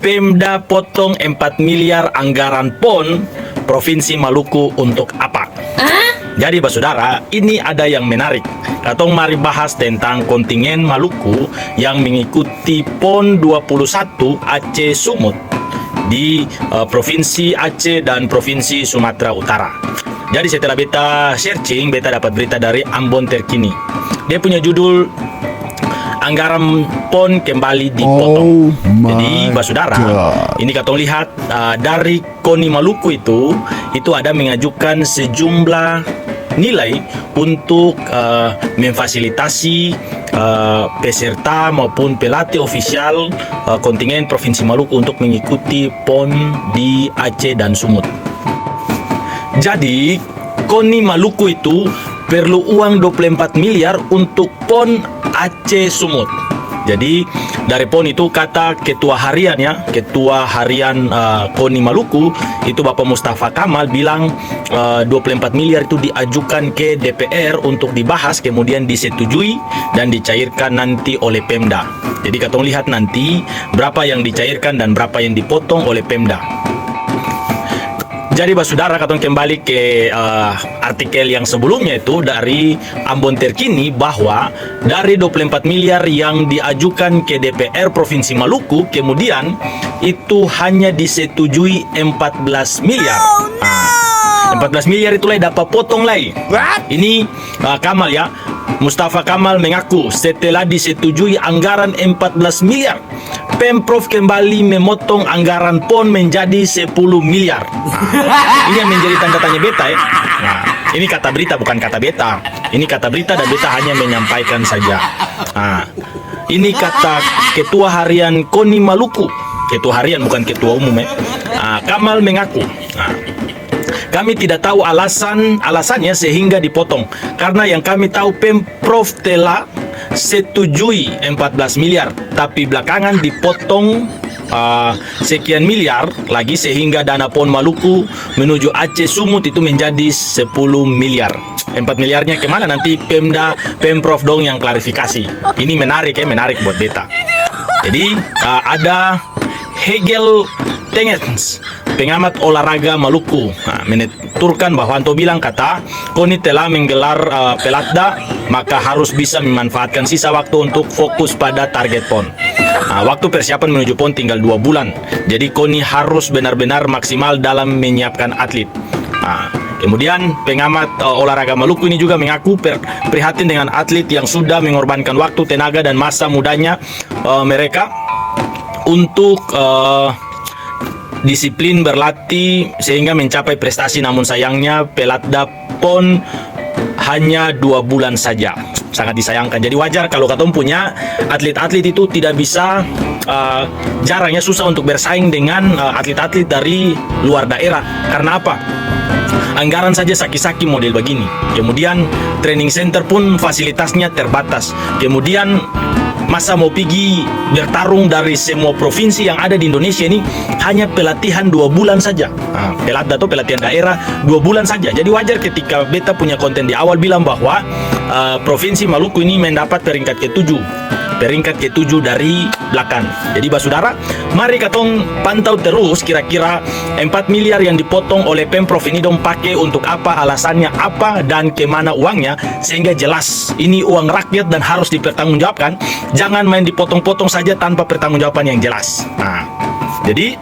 Pemda potong 4 miliar anggaran PON Provinsi Maluku untuk apa? Jadi saudara, ini ada yang menarik. Katong mari bahas tentang kontingen Maluku yang mengikuti PON 21 Aceh Sumut di Provinsi Aceh dan Provinsi Sumatera Utara. Jadi setelah beta searching, beta dapat berita dari Ambon Terkini. Dia punya judul anggaran PON kembali dipotong. Jadi, saudara, ini katong lihat dari KONI Maluku itu ada mengajukan sejumlah nilai untuk memfasilitasi peserta maupun pelatih ofisial kontingen Provinsi Maluku untuk mengikuti PON di Aceh dan Sumut. Jadi, KONI Maluku itu perlu uang 24 miliar untuk PON Aceh Sumut. Jadi dari PON itu kata ketua harian KONI Maluku itu Bapak Mustafa Kamal bilang 24 miliar itu diajukan ke DPR untuk dibahas, kemudian disetujui dan dicairkan nanti oleh Pemda. Jadi katong lihat nanti berapa yang dicairkan dan berapa yang dipotong oleh Pemda. Jadi saudara, katong kembali ke artikel yang sebelumnya itu dari Ambon Terkini bahwa dari 24 miliar yang diajukan ke DPR Provinsi Maluku, kemudian itu hanya disetujui 14 miliar. 14 miliar itulah dapat potong lagi. Ini Kamal ya, Mustafa Kamal mengaku setelah disetujui anggaran 14 miliar, Pemprov kembali memotong anggaran PON menjadi 10 miliar. Ini yang menjadi tanda tanya beta ya. Nah, ini kata berita, bukan kata beta. Ini kata berita dan beta hanya menyampaikan saja. Nah, ini kata Ketua Harian KONI Maluku. Ketua Harian, bukan Ketua Umum ya. Kamal mengaku, kami tidak tahu alasannya sehingga dipotong. Karena yang kami tahu Pemprov telah setujui 14 miliar, tapi belakangan dipotong sekian miliar lagi sehingga dana PON Maluku menuju Aceh Sumut itu menjadi 10 miliar. 4 miliarnya kemana nanti Pemprov dong yang klarifikasi. Ini menarik ya, menarik buat beta. Jadi ada Hegel Tengens, pengamat olahraga Maluku, menuturkan bahwa Anto bilang kata KONI telah menggelar pelatda, maka harus bisa memanfaatkan sisa waktu untuk fokus pada target PON. Waktu persiapan menuju PON tinggal 2 bulan, jadi KONI harus benar-benar maksimal dalam menyiapkan atlet. Kemudian pengamat olahraga Maluku ini juga mengaku prihatin dengan atlet yang sudah mengorbankan waktu, tenaga, dan masa mudanya mereka untuk disiplin berlatih sehingga mencapai prestasi, namun sayangnya pelatda PON hanya 2 bulan saja. Sangat disayangkan. Jadi wajar kalau katong punya atlet-atlet itu tidak bisa, jarangnya susah untuk bersaing dengan atlet-atlet dari luar daerah. Karena apa? Anggaran saja saki-saki model begini. Kemudian training center pun fasilitasnya terbatas. Kemudian masa mau pergi bertarung dari semua provinsi yang ada di Indonesia ini hanya pelatihan 2 bulan saja. Pelatda atau pelatihan daerah 2 bulan saja. Jadi wajar ketika beta punya konten di awal bilang bahwa Provinsi Maluku ini mendapat peringkat ke-7 dari belakang. Jadi saudara, mari katong pantau terus kira-kira 4 miliar yang dipotong oleh Pemprov ini dong pakai untuk apa, alasannya apa, dan kemana uangnya, sehingga jelas ini uang rakyat dan harus dipertanggungjawabkan. Jangan main dipotong-potong saja tanpa pertanggungjawaban yang jelas. Jadi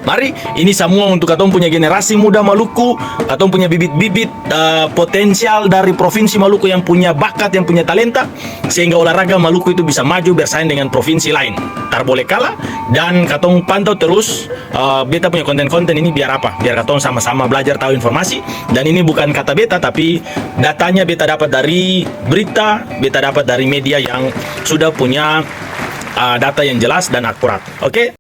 mari, ini semua untuk katong punya generasi muda Maluku, katong punya bibit-bibit potensial dari Provinsi Maluku yang punya bakat, yang punya talenta, sehingga olahraga Maluku itu bisa maju bersaing dengan provinsi lain. Tak boleh kalah, dan katong pantau terus beta punya konten-konten ini biar apa? Biar katong sama-sama belajar tahu informasi, dan ini bukan kata beta, tapi datanya beta dapat dari berita, beta dapat dari media yang sudah punya data yang jelas dan akurat. Oke?